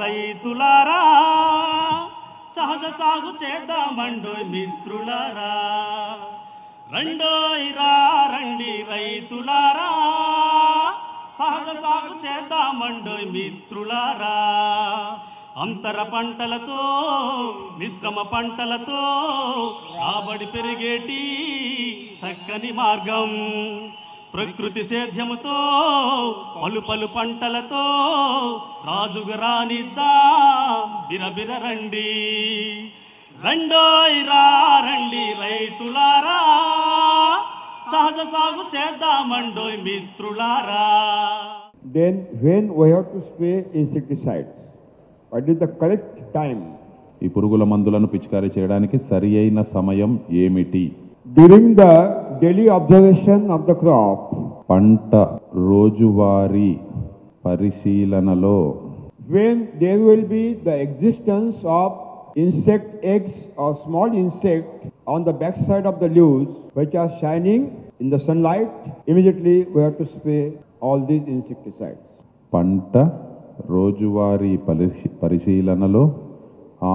రైతులారా, సహజ సాగు చేద్దామండోయ్ మిత్రులారా. రండోయ్ రండి రైతులారా, సహజ సాగు చేద్దామండోయ్ మిత్రులారా. అంతర పంటలతో మిశ్రమ పంటలతో రాబడి పెరిగేటి చక్కని మార్గం. ప్రకృతి సేద్యముతో పలు పంటలతో రాజుగా రానిద్దా బిరబిర రండి. రండోయ్ రండి రైతులారా, సహజ సాగు చేద్దామండోయ్ మిత్రులారా. Then when we have to spray insecticides, what is the correct time? ఈ పురుగుల మందులను పిచికారీ చేయడానికి సరి అయిన సమయం ఏమిటి? During the daily observation of the crop. పంట రోజువారీ పరిశీలనలో. When there will be the existence of insect eggs or small insect on the back side of the leaves which are shining in the sunlight, immediately we have to spray all these insecticides. పంట రోజువారీ పరిశీలనలో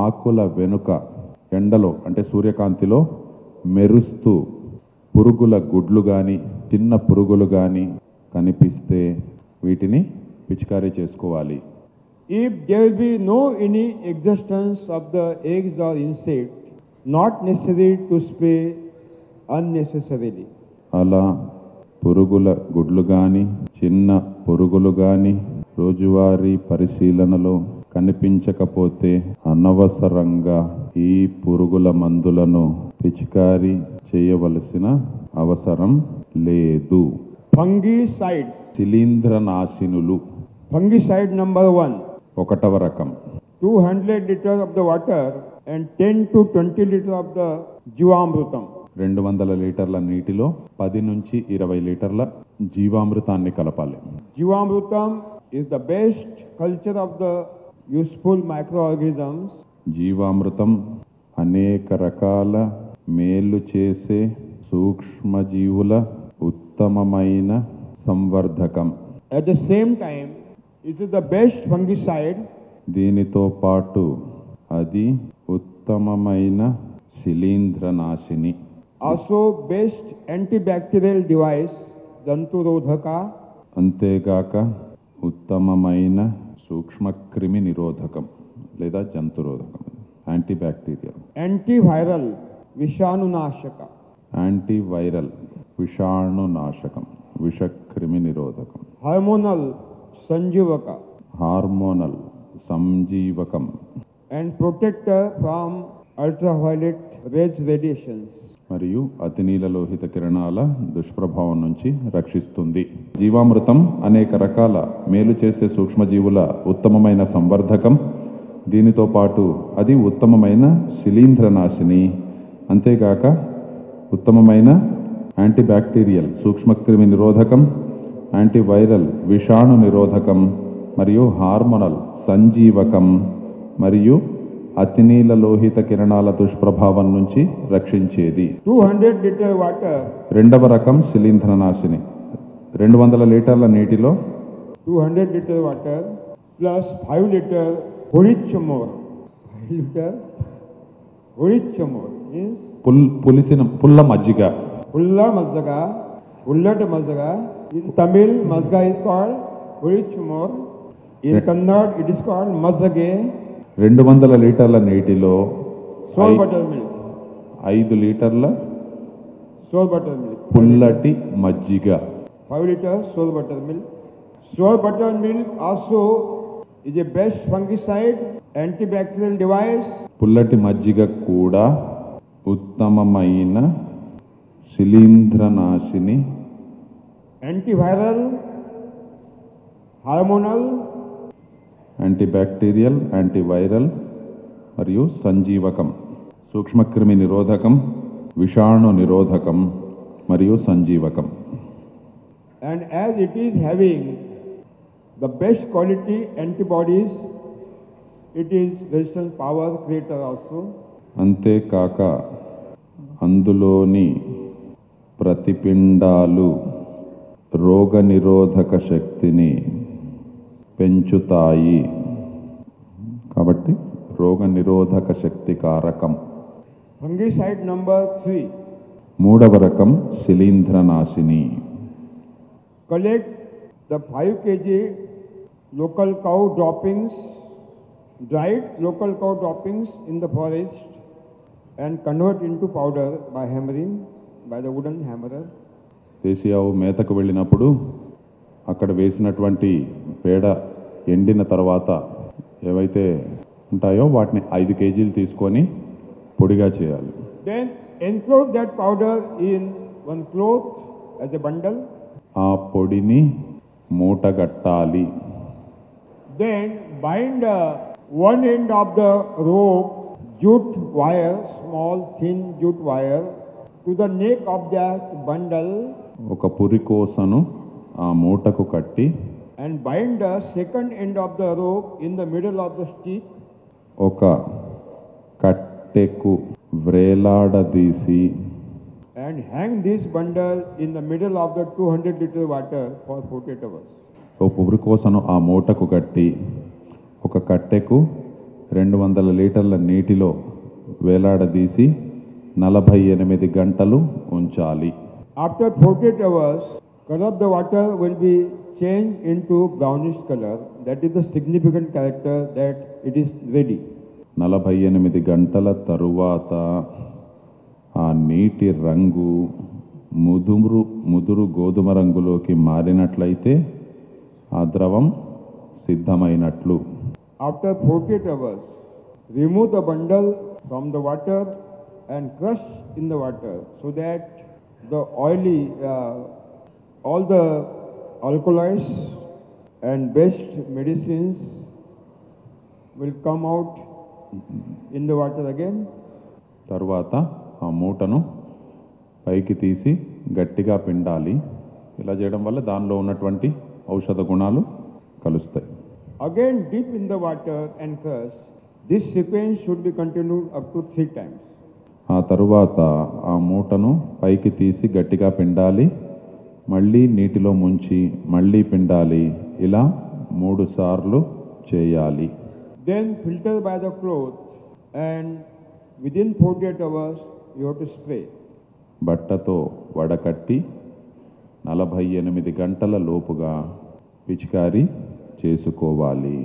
ఆకుల వెనుక ఎండలో అంటే సూర్యకాంతిలో మెరుస్తూ పురుగుల గుడ్లు కానీ చిన్న పురుగులు కానీ కనిపిస్తే వీటిని పిచికారీ చేసుకోవాలి. If there will be no any existence of the eggs or insect, not necessary to spray unnecessarily. అలా పురుగుల గుడ్లు కానీ చిన్న పురుగులు కానీ రోజువారీ పరిశీలనలో కనిపించకపోతే అనవసరంగా ఈ పురుగుల మందులను పిచికారీ చేయవలసిన అవసరం లేదు. Fungicides. శిలీంద్రనాశినులు. Fungicide number 1. ఒకటవ రకం. 200 liters of the water and 10 to 20 liters of the జీవామృతం. 200 లీటర్ల నీటిలో 10 నుంచి 20 లీటర్ల జీవామృతాన్ని కలపాలి. జీవామృతం is the best culture of the useful microorganisms. జీవామృతం అనేక రకాల మేలు చేసే సూక్ష్మజీవుల ఉత్తమమైన సంవర్ధకం. At the same time, it is the best fungicide. దీనితో పాటు అది ఉత్తమమైన శిలీంద్రనాశిని. Also best antibacterial device, జంతురోధక. అంతేగాక ఉత్తమమైన సూక్ష్మక్రిమి నిరోధకం లేదా జంతురోధకం, యాంటీబ్యాక్టీరియల్. యాంటీవైరల్, విషాణునాశక. యాంటీవైరల్, విషాణునాశకం, విషక్రిమి నిరోధకం. హార్మోనల్, సంజీవక. హార్మోనల్, సంజీవకం. And protector from ultraviolet rays radiations. మరియు అతినీలలోహిత కిరణాల దుష్ప్రభావం నుంచి రక్షిస్తుంది. జీవామృతం అనేక రకాల మేలు చేసే సూక్ష్మజీవుల ఉత్తమమైన సంవర్ధకం. దీనితో పాటు అది ఉత్తమమైన శిలీంద్రనాశిని. అంతేగాక ఉత్తమమైన యాంటీబ్యాక్టీరియల్, సూక్ష్మక్రిమి నిరోధకం, యాంటీవైరల్, విషాణు నిరోధకం మరియు హార్మోనల్, సంజీవకం మరియు అతినీలలోహిత కిరణాల దుష్ప్రభావం నుంచి రక్షించేది. 200 లీటర్ వాటర్. రెండవ రకం శిలీంద్రనాశిని. 200 లీటర్ల నీటిలో 200 లీటర్ వాటర్ ప్లస్ 5 లీటర్ హొరిచ్చమోర్. 5 లీటర్ హొరిచ్చమోర్ మీన్స్ పులిసిన పుల్ల మజ్జిగ. పుల్ల మజ్జిగ, ఉల్లటి మజ్జిగ. In Tamil majjiga is called horichamor. In Kannada it is called majjige. 200 లీటర్ల నీటిలో సోల్ బటర్ మిల్క్. 5 లీటర్ల సోల్ బటర్ మిల్క్. పుల్లటి మజ్జిగ. 5 liters soy butter milk. Soy butter milk also is a best fungicide, antibacterial device. పుల్లటి మజ్జిగ కూడా ఉత్తమమైన శిలీంద్రనాశిని, antiviral, hormonal, యాంటీబ్యాక్టీరియల్, యాంటీవైరల్ మరియు సంజీవకం, సూక్ష్మక్రిమి నిరోధకం, విషాణు నిరోధకం మరియు సంజీవకం. And as it is having the best quality antibodies, it is resistance power creator also. అంతేకాక అందులోని ప్రతిపిండాలు రోగనిరోధక శక్తిని పెంచుతాయి. కాబట్టి రోగ నిరోధక శక్తి కారకం. Fungicide number 3. మూడవ రకం శిలీంధ్రనాశిని. Collect the 5 kg local cow droppings, dried local cow droppings in the forest and convert into powder by hammering, by the wooden hammerer. దేశీ ఆవు మేతకు వెళ్ళినప్పుడు అక్కడ వేసినటువంటి పేడ ఎండిన తర్వాత ఏవైతే ఉంటాయో వాటిని 5 కేజీలు తీసుకొని పొడిగా చేయాలి. Then enclose that powder in one cloth as a bundle. ఆ పొడిని మూటగట్టాలి. Then bind one end of the rope, jute wire, small thin jute wire, to the neck of that bundle. ఒక పురికోసను ఆ మూటకు కట్టి And bind the second end of the rope in the middle of the stick. ఒక కట్టెకు వ్రేలాడదీసి And hang this bundle in the middle of the 200-liter water for 48 hours. ఓ పురికోసను ఆ మూటకు కట్టి ఒక కట్టెకు 200 లీటర్ల నీటిలో వేలాడదీసి 48 గంటలు ఉంచాలి. After 48 hours, color of the water will be changed into brownish color. That is the significant character that it is ready. 48 గంటల తరువాత ఆ నీటి రంగు ముదురు గోధుమ రంగులోకి మారినట్లయితే ఆ ద్రవం సిద్ధమైనట్లు. After 48 hours, remove the bundle from the water and crush in the water so that the oily, all the alkaloids and best medicines will come out in the water again. తర్వాత ఆ మూటను పైకి తీసి గట్టిగా పిండాలి. ఇలా చేయడం వల్ల దానిలో ఉన్నటువంటి ఔషధ గుణాలు కలుస్తాయి. Again dip in the water and crush. This sequence should be continued up to 3 times. ఆ తరువాత ఆ మూటను పైకి తీసి గట్టిగా పిండాలి, మళ్ళీ నీటిలో ముంచి మళ్ళీ పిండాలి. ఇలా 3 సార్లు చేయాలి. Then filter by the cloth and within 48 hours you have to spray. బట్టతో వడకట్టి 48 గంటల లోపుగా పిచికారీ చేసుకోవాలి.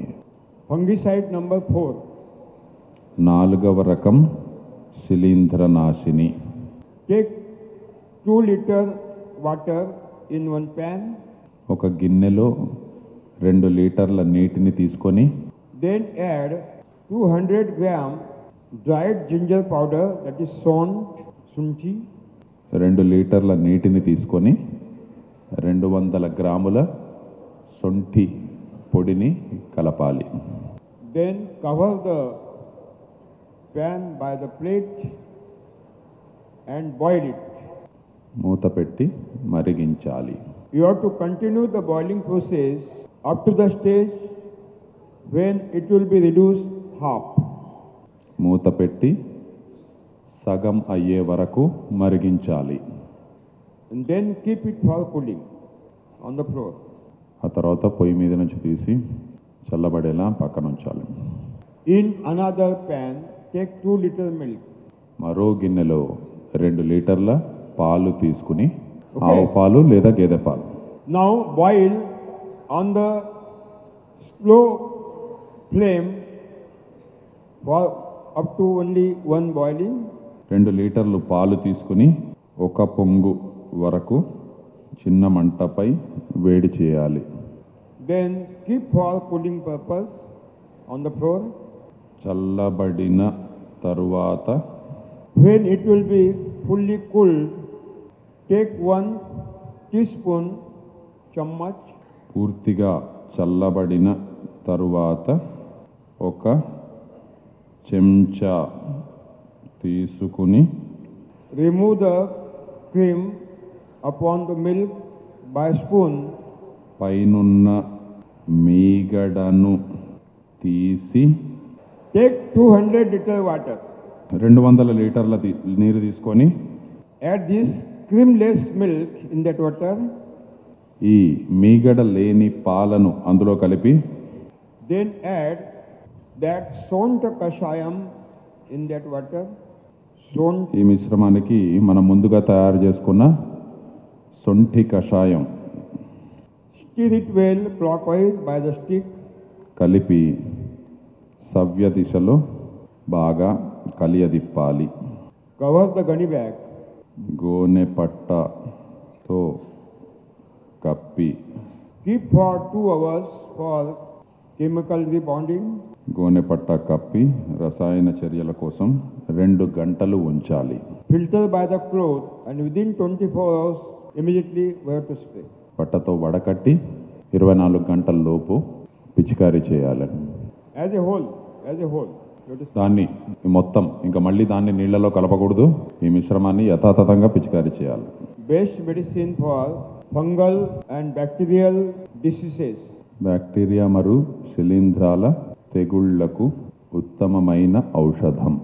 Fungicide number 4. నాలుగవ రకం శిలీంధ్రనాశిని. Take 2 liter water in one pan. ఒక గిన్నెలో 2 లీటర్ల నీటిని తీసుకొని Then add 200 gram dried ginger powder, that is shunthi. 2 లీటర్ల నీటిని తీసుకొని 200 గ్రాముల శొంఠి పొడిని కలపాలి. Then cover the pan by the plate and boil it. మూత పెట్టి మరిగించాలి. You have to continue the boiling process up to the stage when it will be reduced half. మూత పెట్టి సగం అయ్యే వరకు మరిగించాలి. And then keep it for cooling on the floor. ఆ తర్వాత పొయ్యి మీద నుంచి తీసి చల్లబడేలా పక్కన ఉంచాలి. In another pan, take 2 liter milk. మరో గిన్నెలో 2 లీటర్ల పాలు తీసుకుని, ఆవు పాలు లేదా గేదె పాలు. Now boil on the slow flame for up to only 1 boiling. 2 లీటర్లు పాలు తీసుకుని 1 పొంగు వరకు చిన్న మంటపై వేడి చేయాలి. Then keep for cooling purpose on the floor. చల్లబడిన తరువాత When it will be fully cooled, take 1 teaspoon chammach. పూర్తిగా చల్లబడిన తరువాత 1 చెంచా తీసుకుని Remove the cream upon the milk by spoon. పైనున్న మీగడను తీసి Take 200 liter water. 200 లీటర్ల నీరు తీసుకొని Add this creamless milk in that water. ఈ మీగడ లేని పాలను అందులో కలిపి Then add that Sonta Kashayam in that water. Sonta, ఈ మిశ్రమానికి మనం ముందుగా తయారు చేసుకున్న సొంఠి కషాయం stir it well clockwise by the stick. కలిపి సవ్య దిశలో బాగా కలియదిప్పాలి. Cover the gunny bag. గోనె పట్టతో కప్పి Keep for 2 hours for chemical rebonding. గోనె పట్ట కప్పి రసాయన చర్యల కోసం 2 గంటలు ఉంచాలి. Filter by the cloth and within 24 hours immediately we have to spray. పట్టతో వడకట్టి 24 గంటల లోపు పిచికారీ చేయాలి. As a whole. You have to దాన్ని మొత్తం ఇంకా మళ్ళీ దాన్ని నీళ్లలో కలపకూడదు. ఈ మిశ్రమాన్ని యథాతథంగా పిచికారీ చేయాలి. best medicine for fungal and bacterial diseases. Bacteria మరియు శిలీంధ్రాల తెగుళ్లకు ఉత్తమమైన ఔషధం.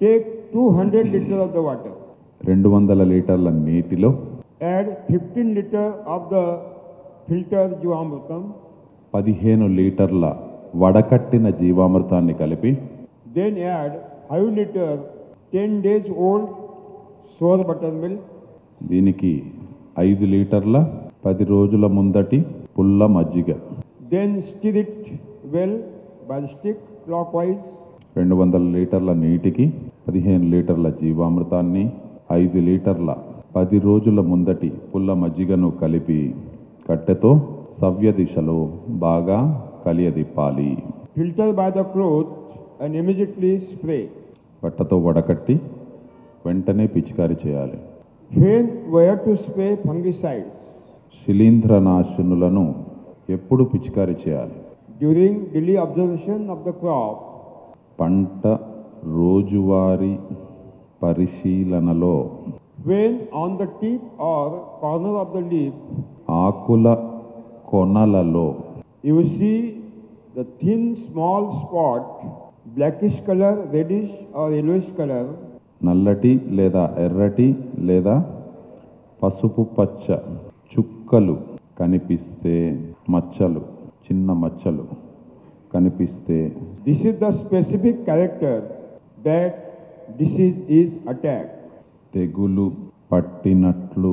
Take 200 liters of the water. 200 లీటర్ల నీటిలో Add 15 liters of the filtered Jivamrutam. 15 లీటర్ల వడకట్టిన జీవామృతాన్ని కలిపి Then add 5 liters 10 days old sour buttermilk. దీనికి 5 లీటర్ల 10 రోజుల ముందటి పుల్ల మజ్జిగ. Then stir it well by the stick clockwise. 200 లీటర్ల నీటికి 15 లీటర్ల జీవామృతాన్ని 5 లీటర్ల 10 రోజుల ముందటి పుల్ల మజ్జిగను కలిపి కట్టెతో సవ్య దిశలో బాగా కలియదిప్పాలి. Filter by the cloth and immediately spray. బట్టతో వడకట్టి వెంటనే పిచికారీ చేయాలి. When we have to spray fungicides? శిలీంధ్రనాశనులను ఎప్పుడు పిచికారీ చేయాలి? During daily observation of the crop. పంట రోజువారీ పరిశీలనలో When on the tip or corner of the leaf Akula కొనలలో you will see the thin small spot, blackish color, reddish or yellowish color. నల్లటి లేదా ఎర్రటి లేదా పసుపు పచ్చ చుక్కలు కనిపిస్తే, మచ్చలు, చిన్న మచ్చలు కనిపిస్తే This is the specific character that disease is attacked. తెగులు పట్టినట్లు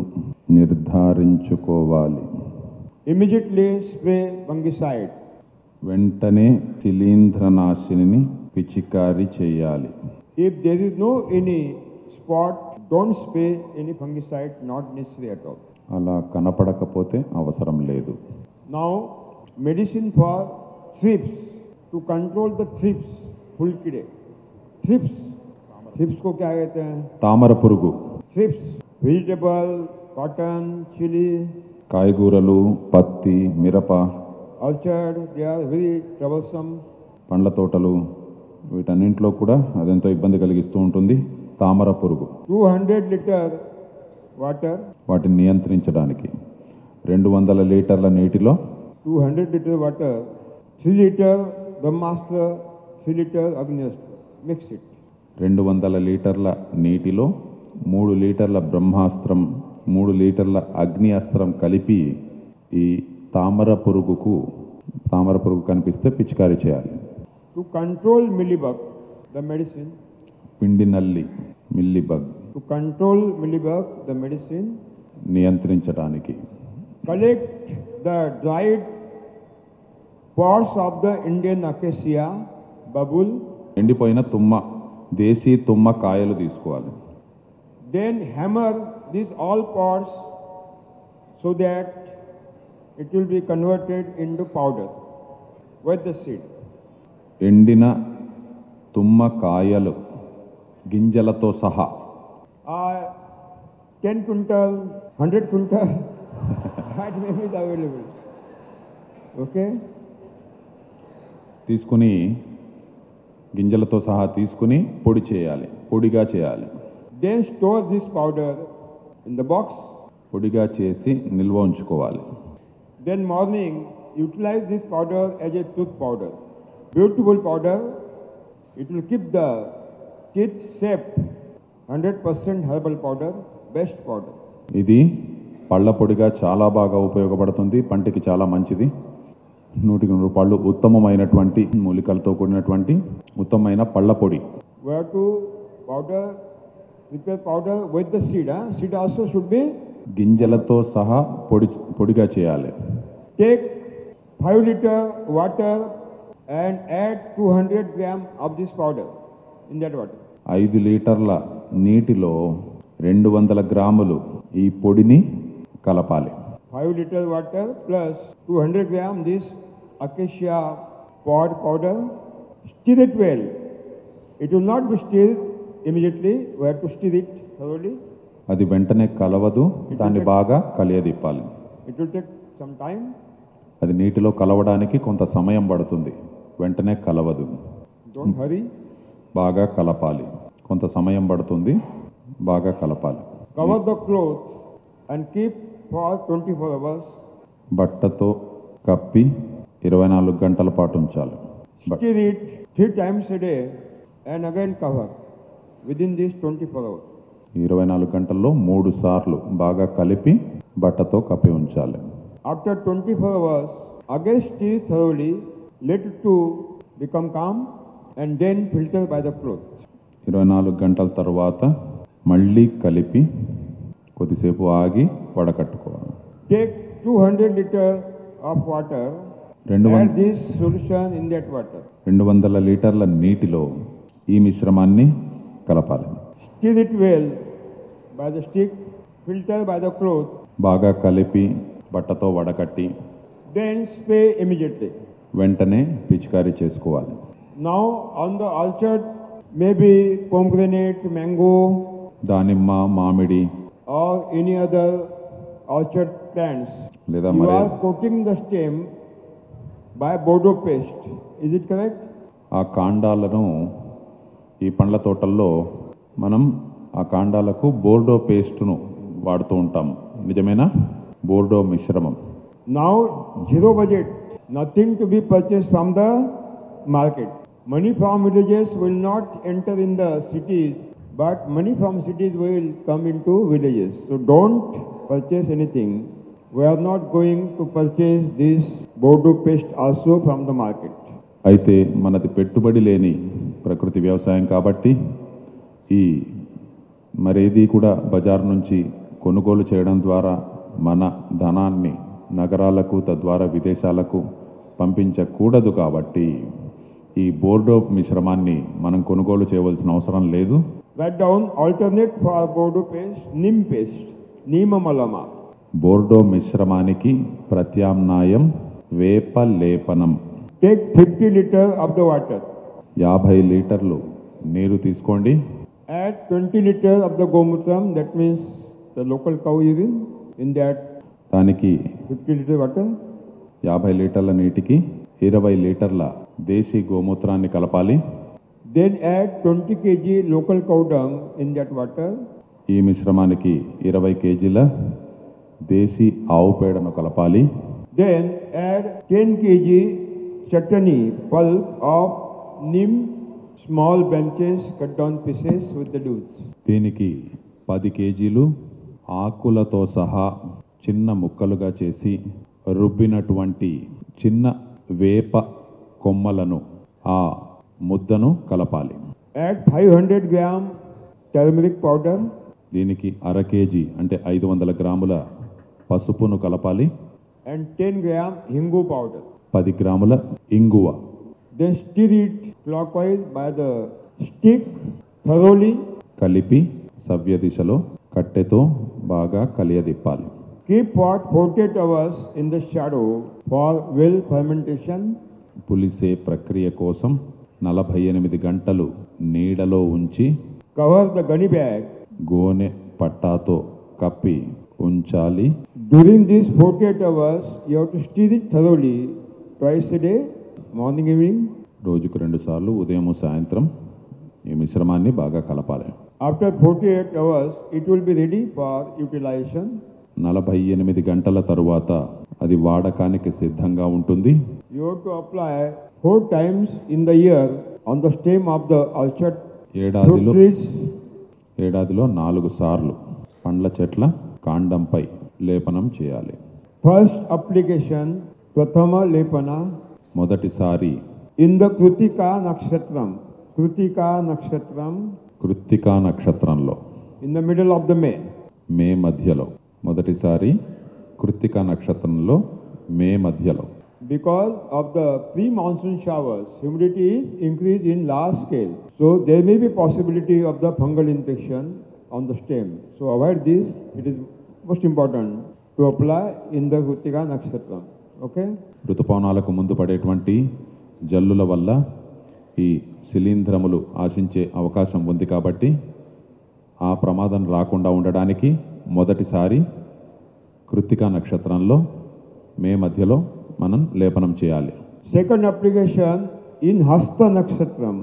నిర్ధారించుకోవాలి. Immediately spray fungicide. వెంటనే శిలీంధ్రనాశిని పిచికారీ చేయాలి. If there is no any spot, don't spray any fungicide, not necessary at all. అలా కనపడకపోతే అవసరం లేదు. Now, medicine for thrips, to control the thrips, full kide. Thrips, thrips को क्या कहते हैं? తామర పురుగు, Thrips, vegetable, cotton, chili, కాయగూరలు, పత్తి, మిరప, orchard, they are very troublesome. పండ్ల తోటలు, వీటన్నింటిలో కూడా అదెంతో ఇబ్బంది కలిగిస్తూ ఉంటుంది తామర పురుగు. 200 liter water, వాటిని నియంత్రించడానికి 200 లీటర్ల నీటిలో 200 liter water, 3 liter Brahmastra, 3 liter Agnyastra. Mix it. 200 లీటర్ల నీటిలో 3 లీటర్ల బ్రహ్మాస్త్రం, 3 లీటర్ల అగ్ని అస్త్రం కలిపి ఈ తామర పురుగు కనిపిస్తే పిచికారీ చేయాలి. To control millibug, the medicine. పిండి నల్లి, mealybug To control millibug, the medicine. నియంత్రించడానికి Collect the dried pods of the Indian acacia, babul. ఎండిపోయిన తుమ్మ, దేశీ తుమ్మ కాయలు తీసుకోవాలి. Then hammer these all pods so that it will be converted into powder with the seed. ఎండిన తుమ్మ కాయలు గింజలతో సహా 10 quintal, 100 quintal, that may be available. Okay? తీసుకుని గింజలతో సహా తీసుకుని పొడిగా చేయాలి. Then store this powder in the box. పొడిగా చేసి నిల్వ ఉంచుకోవాలి. Then morning, utilize this powder as a tooth powder. Beautiful powder. It will keep the teeth shape. 100% herbal powder, best powder. ఇది పళ్ళ పొడిగా చాలా బాగా ఉపయోగపడుతుంది, పంటికి చాలా మంచిది. ₹100 ఉత్తమమైనటువంటి మూలికలతో కూడినటువంటి ఉత్తమమైన పళ్ళ పొడి. We have to prepare powder with the seed. Seed also should be. గింజలతో సహా పొడిగా చేయాలి. Take 5 liter water and add 200 gram of this powder in that water. 5 లీటర్ల నీటిలో 200 గ్రాములు ఈ పొడిని కలపాలి. 5 liter water plus 200 gram this acacia pod powder. Stir it well. It will not be stirred immediately. We have to stir it thoroughly. అది వెంటనే కలవదు, దాన్ని బాగా కలియదిప్పాలి. It will take some time. అది నీటిలో కలవడానికి కొంత సమయం పడుతుంది, వెంటనే కలవదు. Don't hurry. బాగా కలపాలి, కొంత సమయం పడుతుంది, బాగా కలపాలి. Cover the cloth and keep for 24 hours. బట్టతో కప్పి 24 గంటల పాటు ఉంచాలి. Stir it 3 times a day and again cover within these 24 hours. 24 గంటల్లో 3 సార్లు బాగా కలిపి బట్టతో కప్పి ఉంచాలి. After 24 hours, again stir thoroughly, let it to become calm and then filter by the cloth. 24 గంటల తర్వాత మళ్ళీ కలిపి కొద్దిసేపు ఆగి వడకట్టుకోవాలి. Take 200 liter of water, add this solution in that water. 200 లీటర్ల నీటిలో ఈ మిశ్రమాన్ని కలపాలి. Stir it well by the stick, filter by the cloth, బాగా కలిపి బట్టతో వడకట్టి then spray immediately. వెంటనే పిచికారీ చేసుకోవాలి. Now on the orchard, maybe pomegranate, mango, దానిమ్మ, మామిడి or any other orchard plants, లేదా you మరే are coating the stem by Bordeaux paste. Is it correct? ఆ కాండాలను ఈ పండ్ల తోటల్లో మనం ఆ కాండాలకు బోర్డో పేస్టును వాడుతూ ఉంటాం. నిజమేనా? బోర్డో మిశ్రమం. Now zero budget, nothing to be purchased from the market. Money from villages will not enter in the cities, but money from cities will come into villages. So don't purchase anything. We are not going to purchase this Bordeaux paste also from the market. అయితే మనది పెట్టుబడి లేని ప్రకృతి వ్యవసాయం కాబట్టి ఈ మరేది కూడా బజార్ నుంచి కొనుగోలు చేయడం ద్వారా మన ధనాన్ని నగరాలకు తద్వారా విదేశాలకు పంపించకూడదు. కాబట్టి ఈ బోర్డో మిశ్రమాన్ని మనం కొనుగోలు చేయవలసిన అవసరం లేదు. Write down alternate for Bordeaux paste, neem paste, neem malama. Bordeaux మిశ్రమానికి ప్రత్యామ్నాయం వేప లేపనం. Take 50 liter of the water. 50 లీటర్లు నీరు తీసుకోండి. Add 20 liter of the gomutram, that means the local cow urine, in that దానికి 50 liter water. 50 లీటర్ల నీటికి 20 లీటర్ల దేశీ గోమూత్రాన్ని కలపాలి. Then add 20 kg local cow dung in that water. ఈ మిశ్రమానికి 20 కేజీల దేశీ ఆవు పేడను కలపాలి. Then add 10 kg chutney pulp of neem, small branches cut down pieces with the leaves. దీనికి 10 కేజీలు ఆకులతో సహా చిన్న ముక్కలుగా చేసి రుబ్బినటువంటి చిన్న వేప కొమ్మలను ఆ ముద్దను కలపాలి. Add 500 gram turmeric powder. దీనికి 1/2 కేజీ అంటే 500 గ్రాముల పసుపును కలపాలి. And 10 gram hingu powder. 10 గ్రాముల ఇంగువ. Then stir it clockwise by the stick thoroughly. కలిపి సవ్య దిశలో కట్టెతో బాగా కలియదిప్పాలి. Keep pot 48 hours in the shadow for well fermentation. పులిసే ప్రక్రియ కోసం 48 గంటలు నీడలో ఉంచి Cover the gunny bag. గోనె పట్టాతో కప్పి ఉంచాలి. During these 48 hours, you have to stir it thoroughly twice a day, morning, evening. రోజుకు 2 సార్లు ఉదయం సాయంత్రం ఈ మిశ్రమాన్ని బాగా కలపాలి. After 48 hours, it will be ready for utilization. 48 గంటల తరువాత అది వాడకానికి సిద్ధంగా ఉంటుంది. You have to apply 4 times in the year on the stem of the orchard fruit trees. ఏడాదిలో 4 సార్లు పండ్ల చెట్ల కాండంపై లేపనం చేయాలి. First application Prathama Lepana మొదటిసారి in the Kritika Nakshatram. Kritika Nakshatram Krittika నక్షత్రంలో in the middle of the May. మే మధ్యలో మొదటిసారి కృత్తికా నక్షత్రంలో మే మధ్యలో Because of the pre-monsoon showers, humidity is increased in large scale. So there may be possibility of the fungal infection on the stem. So avoid this. It is most important to apply in the Kritika Nakshatram. Okay? ఋతుపవనాలకు ముందు పడేటువంటి జల్లుల వల్ల ఈ శిలీంధ్రములు ఆశించే అవకాశం ఉంది కాబట్టి ఆ ప్రమాదం రాకుండా ఉండడానికి మొదటిసారి కృత్తికా నక్షత్రంలో మే మధ్యలో మనం లేపనం చేయాలి. Second application in Hasta Nakshatram.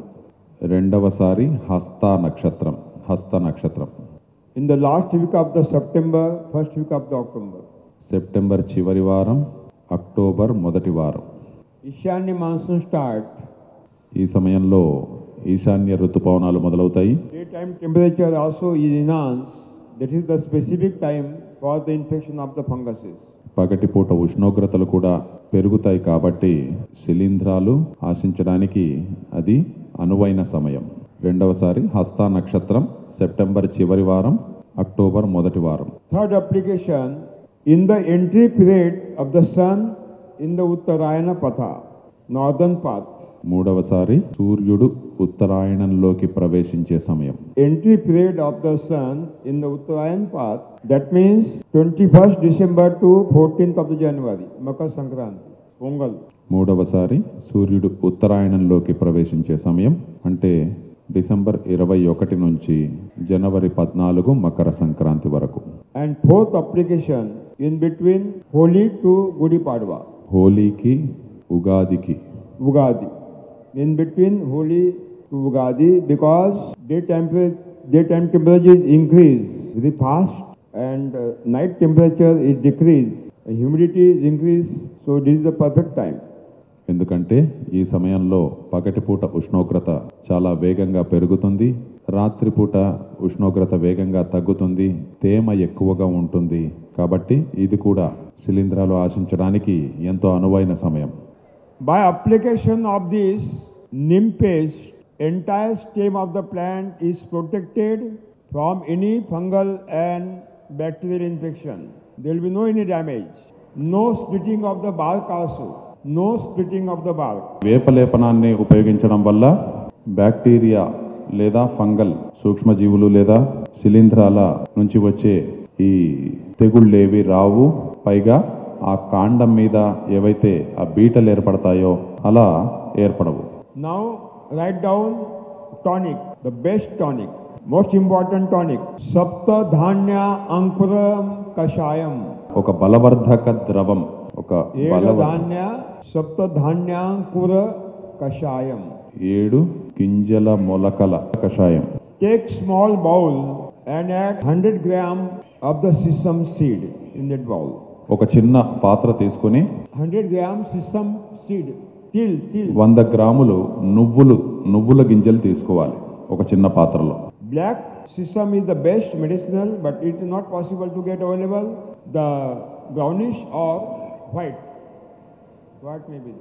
రెండవసారి హస్త నక్షత్రం In the last week of the September, first week of the October. September చివరి వారం, అక్టోబర్ మొదటి వారం. Ishanya monsoon start. ఈ సమయంలో ఈశాన్య ఋతుపవనాలు మొదలవుతాయి. Daytime temperature also is enhanced. That is the specific time for the infection of the funguses. పగటిపూట ఉష్ణోగ్రతలు కూడా పెరుగుతాయి కాబట్టి శిలీంధ్రాలు ఆశించడానికి అది అనువైన సమయం. రెండవసారి హస్త నక్షత్రం సెప్టెంబర్ చివరి వారం, అక్టోబర్ మొదటి వారం. Third application in the entry period of the sun in the Uttarayana Patha, northern path. మూడవసారి సూర్యుడు ఉత్తరాయణంలోకి ప్రవేశించే సమయం. Entry period of the sun in the Uttarayan path, that means 21st December to 14th of the January, Makar Sankranti, Pongal. మూడవసారి సూర్యుడు ఉత్తరాయణంలోకి ప్రవేశించే సమయం అంటే December 21 నుంచి జనవరి 14 మకర సంక్రాంతి వరకు. And fourth application in between Holi to Gudi Padwa. హోలీకి ఉగాదికి Ugadi. In between Holi to Ugadi, because daytime temperature is increased very fast and night temperature is decreased, humidity is increased, so this is the perfect time. ఎందుకంటే ఈ సమయంలో పగటిపూట ఉష్ణోగ్రత చాలా వేగంగా పెరుగుతుంది, రాత్రిపూట ఉష్ణోగ్రత వేగంగా తగ్గుతుంది, తేమ ఎక్కువగా ఉంటుంది. కాబట్టి ఇది కూడా శిలీంధ్రాలు ఆశించడానికి ఎంతో అనువైన సమయం. By application of this neem paste, entire stem of the plant is protected from any fungal and bacterial infection. There will be no any damage, no splitting of the bark also, no splitting of the bark. వేపలేపనాన్ని ఉపయోగించడం వల్ల bacteria లేదా fungal సూక్ష్మజీవులు లేదా శిలీంధ్రాల నుంచి వచ్చే ఈ తెగుళ్ళేవి రావు. పైగా ఆ కాండం మీద ఏవైతే ఆ బీటలు ఏర్పడతాయో అలా ఏర్పడవు. Now write down tonic, the best tonic, most important tonic. Sapta Dhanya Ankuram Kashayam. ఒక బలవర్ధక ద్రవం, ఒక Dhanya Sapta Dhanya Ankura Kashayam. 7 గింజల మొలకల కషాయం. Take small bowl and add 100 gram of the sesame seed in that bowl. ఒక చిన్న పాత్ర తీసుకుని 100 gram sesame seed, till. 100 గ్రాములు నువ్వుల గింజలు తీసుకోవాలి ఒక చిన్న పాత్రలో. Black sesame is the best medicinal, but it is not possible to get available. The brownish or white. What may be?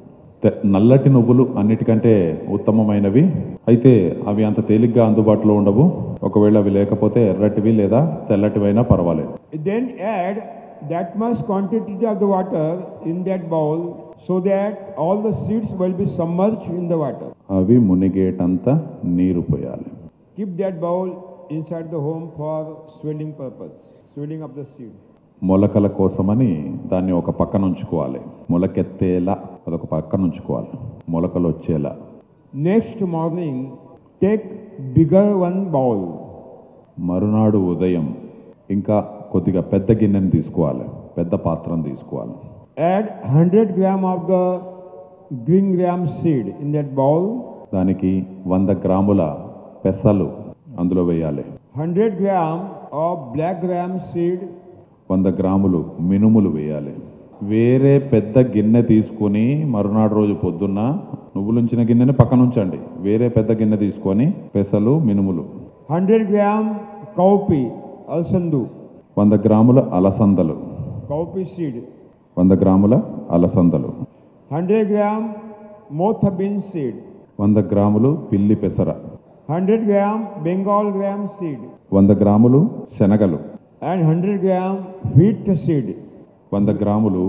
నల్లటి నువ్వులు అన్నిటికంటే ఉత్తమమైనవి. అయితే అవి అంత తేలిగ్గా అందుబాటులో ఉండవు. ఒకవేళ అవి లేకపోతే ఎర్రటివి లేదా తెల్లటివైనా పర్వాలేదు. Then add that much quantity of the water in that bowl so that all the seeds will be submerged in the water. అవి మునిగేటంత నీరు పోయాలి. Keep that bowl inside the home for swelling purpose, swelling of the seed. మొలకల కోసమని దాన్ని ఒక పక్కన ఉంచుకోవాలి. మొలకెత్తేలా అదొక పక్కన ఉంచుకోవాలి, మొలకలు వచ్చేలా. Next morning take bigger one bowl. మరునాడు ఉదయం ఇంకా కొద్దిగా పెద్ద గిన్నెని తీసుకోవాలి, పెద్ద పాత్రను తీసుకోవాలి. Add 100 gram of the green gram seed in that bowl. దానికి 100 గ్రాముల పెసలు అందులో వేయాలి. 100 gram of black gram seed. 100 గ్రాములు మినుములు వేయాలి. వేరే పెద్ద గిన్నె తీసుకొని మరునాడు రోజు పొద్దున్న నువ్వులుంచిన గిన్నెని పక్కన ఉంచండి. వేరే పెద్ద గిన్నె తీసుకొని పెసలు మినుములు. 100 gram cowpea, alsandu. 100 గ్రాముల అలసందలు. Cowpea seed. 100 గ్రాముల అలసందలు, 100 gram motha bean seed, 100 గ్రాములు పిల్లి పెసర, 100 gram Bengal gram seed, 100 గ్రాములు శనగలు, and 100 gram wheat seed. 100 గ్రాములు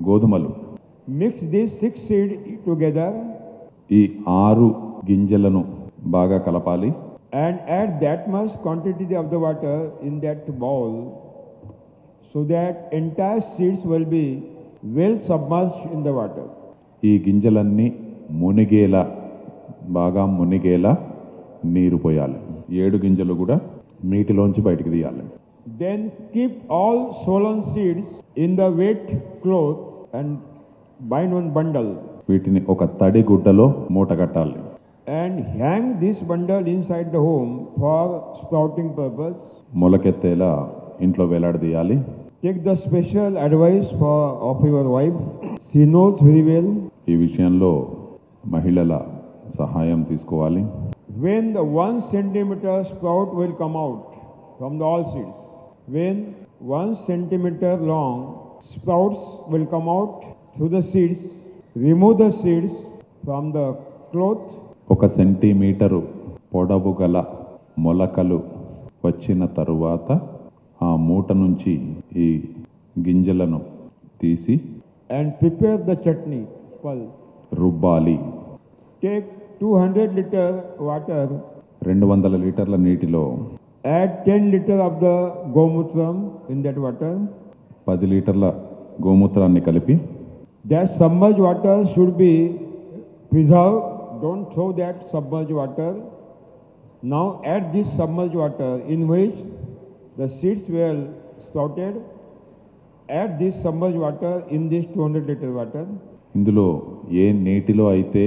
గోధుమలు. Mix these 6 seed together ఈ 6 గింజలను బాగా కలపాలి. and add that much quantity of the water in that bowl so that entire seeds will be well submerged in the water. ఈ గింజలన్నీ మునిగేలా, బాగా మునిగేలా నీరు పోయాలి. 7 గింజలు కూడా నీటిలోంచి బయటికి తీయాలి. Then keep all swollen seeds in the wet cloth and bind one bundle వీటిని ఒక తడి గుడ్డలో మూట కట్టాలి. and hang this bundle inside the home for sprouting purpose. మొలకెత్తేలా ఇంట్లో వేలాడదీయాలి. Take the special advice of your wife. She knows very well. ఈ విషయంలో మహిళల సహాయం తీసుకోవాలి. When the 1 centimeter sprout will come out from the all seeds, when 1 centimeter long sprouts will come out through the seeds, remove the seeds from the cloth 1 centimetre పొడవు గల మొలకలు వచ్చిన తరువాత ఆ మూట నుంచి ఈ గింజలను తీసి and prepare the chutney pulp. రుబ్బాలి. Take 200 liter water, 200 లీటర్ల నీటిలో add 10 liter of the gomutram in that water. 10 లీటర్ల గోమూత్రాన్ని కలిపి That submerged water should be preserved. Don't throw that submerged water. Now add this submerged water in which the seeds were sprouted. Add this submerged water in this 200 liter water. ఇందులో ఏ నీటిలో అయితే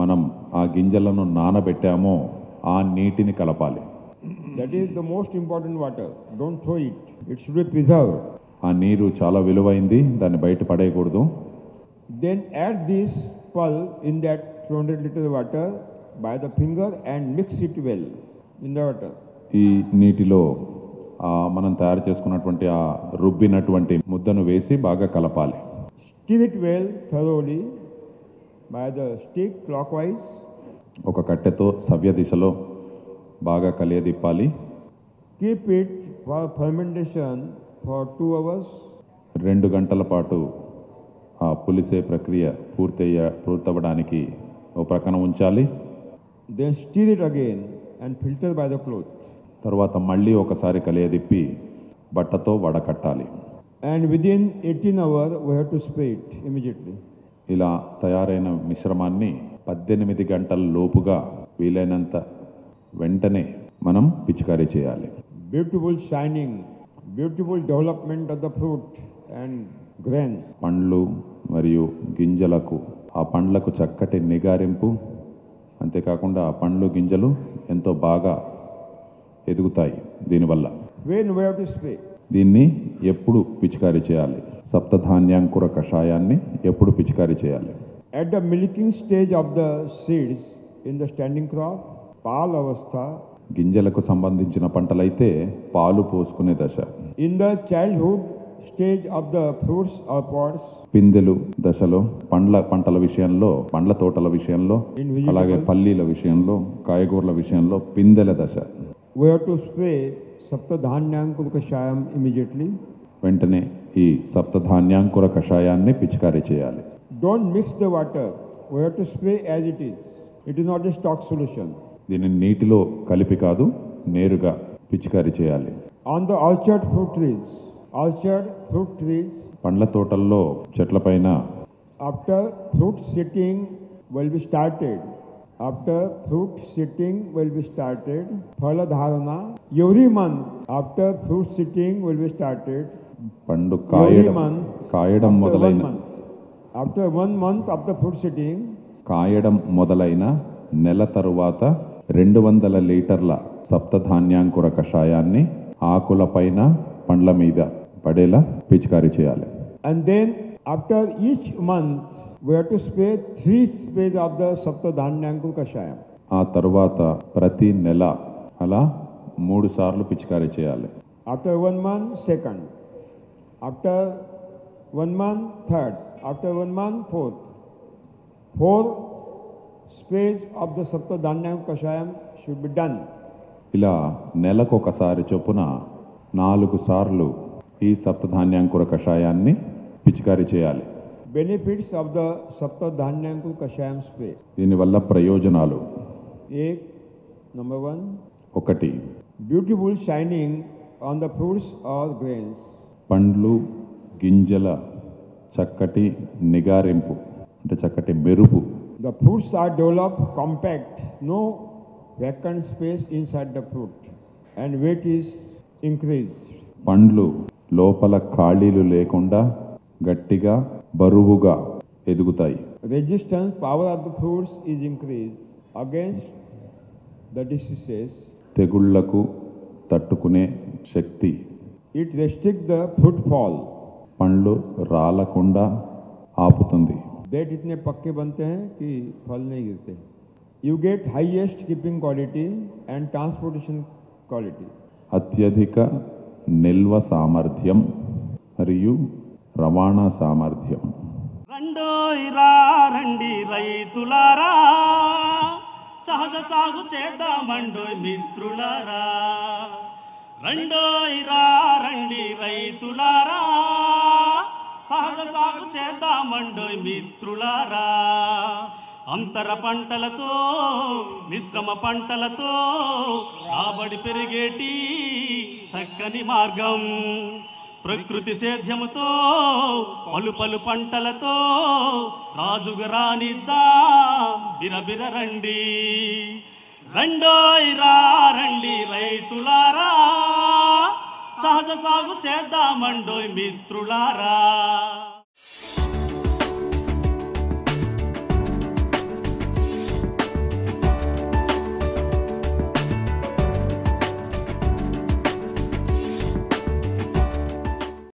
మనం ఆ గింజలను నానబెట్టామో ఆ నీటిని కలపాలి. That is the most important water. Don't throw it. It should be preserved. ఆ నీరు చాలా విలువైంది, దాన్ని బయట పడేయకూడదు. Then add this pulp in that 200 liter water by the finger and mix it well in the water. ఈ నీటిలో మనం తయారు చేసుకున్నటువంటి ఆ రుబ్బినటువంటి ముద్దను వేసి బాగా కలపాలి. Stir it well thoroughly by the stick clockwise. ఒక కట్టెతో సవ్య దిశలో బాగా కలియదిప్పాలి. Keep it for fermentation for 2 hours. 2 గంటల పాటు ఆ పులిసే ప్రక్రియ పూర్తవడానికి ఒక ప్రక్కన ఉంచాలి. Then stir it again and filter by the cloth. తర్వాత మళ్ళీ ఒకసారి కలియదిప్పి బట్టతో వడకట్టాలి. And within 18 hours we have to spray it immediately. ఇలా తయారైన మిశ్రమాన్ని 18 గంటల లోపుగా వీలైనంత వెంటనే మనం పిచికారీ చేయాలి. Beautiful shining, beautiful development of the fruit and grain. పండ్లు మరియు గింజలకు, ఆ పండ్లకు చక్కటి నిగారింపు, అంతేకాకుండా ఆ పండ్లు గింజలు ఎంతో బాగా ఎదుగుతాయి దీనివల్ల. When we have to spray? దీన్ని ఎప్పుడు పిచికారీ చేయాలి? సప్తధాన్యాంకుర కషాయాన్ని ఎప్పుడు పిచికారీ చేయాలి? At the milking stage of the seeds in the standing crop, pal avastha. గింజలకు సంబంధించిన పంటలైతే పాలు పోసుకునే దశ. In the childhood stage of the fruits or pods, పిందెలు దశలో, పంటల విషయంలో, పండ్ల తోటల విషయంలో, In vegetables. అలాగే పల్లీల విషయంలో, కాయగూరల విషయంలో పిందెల దశ. we have to spray saptadhanyankur kashayam immediately. వెంటనే ఈ సప్తధాన్యాంకుర కషాయాన్ని పిచికారీ చేయాలి. Don't mix the water. We have to spray as it is. It is not a stock solution. దీన్ని నీటిలో కలిపి కాదు, నేరుగా పిచికారీ చేయాలి. On the orchard fruit trees, పండ్ల తోటల్లో చెట్లపైన after fruit sitting will be started. Phala dharana. Every month after fruit sitting will be started. పండు Every month. కాయడం After మొదలైన 1 month. After 1 month of the fruit sitting, కాయడం మొదలైన నెల తరువాత 200 లీటర్ల సప్తధాన్యాంకుర కషాయాన్ని ఆకులపైన, పండ్ల మీద పడేలా పిచికారీ చేయాలి. and then after each month we have to spray 3 sprays of the saptadhanyankur kashayam. ఆ తరువాత ప్రతి నెల అలా 3 సార్లు పిచికారీ చేయాలి. After 1 month, second. After 1 month, third. After 1 month, fourth. 4 sprays of the Saptadhanyam Kashayam should be done. ఇలా నెలకొకసారి చొప్పున 4 సార్లు ఈ సప్తధాన్యాంకుర కషాయాన్ని పిచికారీ చేయాలి. Benefits of the Saptadhanyankur Kashayam spray. దీనివల్ల ప్రయోజనాలు: Number 1. 1. Beautiful shining on the fruits or grains. పండ్లు గింజల చక్కటి నిగారింపు, అంటే చక్కటి మెరుపు. The fruits are developed compact, no vacant space inside the fruit, and weight is increased. పండ్లు లోపల ఖాళీలు లేకుండా గట్టిగా బరువుగా ఎదుగుతాయి. Resistance power of the fruits is increased against the diseases. తెగుళ్లకు తట్టుకునే శక్తి. It restricts the fruit fall. పండ్లు రాలకుండా ఆపుతుంది. That इतने पक्के बनते हैं कि फल नहीं गिरते. You get highest keeping quality and transportation quality. అత్యధిక నిల్వ సామర్థ్యం మరియు రవాణా సామర్థ్యం. రండి రైతులారా, సహజ సాగు చేద్దామండోయ్ మిత్రులారా. రండి రైతులారా, సహజ సాగు చేద్దామండోయ్ మిత్రులారా. అంతర పంటలతో మిశ్రమ పంటలతో రాబడి పెరిగేటి చక్కని మార్గం. ప్రకృతి సేద్యముతో పలు పంటలతో రాజుగా రానిద్దా బిరబిర రండి. రండి రైతులారా, సహజ సాగు చేద్దామండోయ్ మిత్రులారా.